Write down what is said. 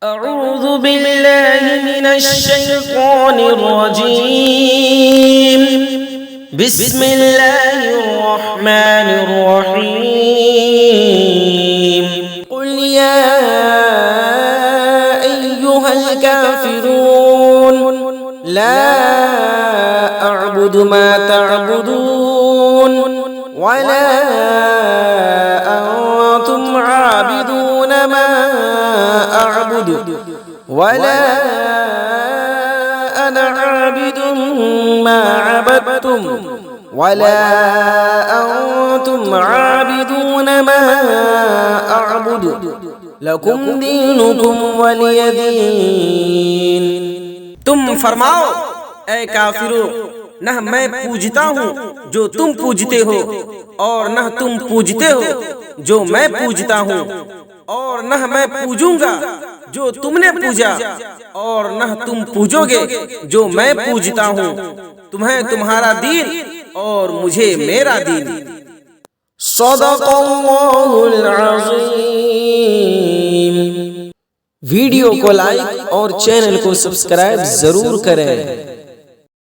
أعوذ بالله من الشيطان الرجيم بسم الله الرحمن الرحيم قل يا أيها الكافرون لا أعبد ما تعبدون ولا أنتم عابدون ما أعبد ولا أنا عابد ما عبدتم ولا أنتم عابدون ما أعبد لكم دينكم ولي دين। तुम फरमाओ ऐ काफिरों, न मैं पूजता हूँ जो तुम पूजते हो और न तुम पूजते हो जो मैं पूजता हूँ, और न मैं पूजूंगा जो तुमने पूजा और न तुम पूजोगे जो मैं पूजता हूँ। तुम्हें तुम्हारा दीन और मुझे मेरा दीन। सदक़ल्लाहुल अज़ीम। वीडियो को लाइक और चैनल को सब्सक्राइब जरूर करें।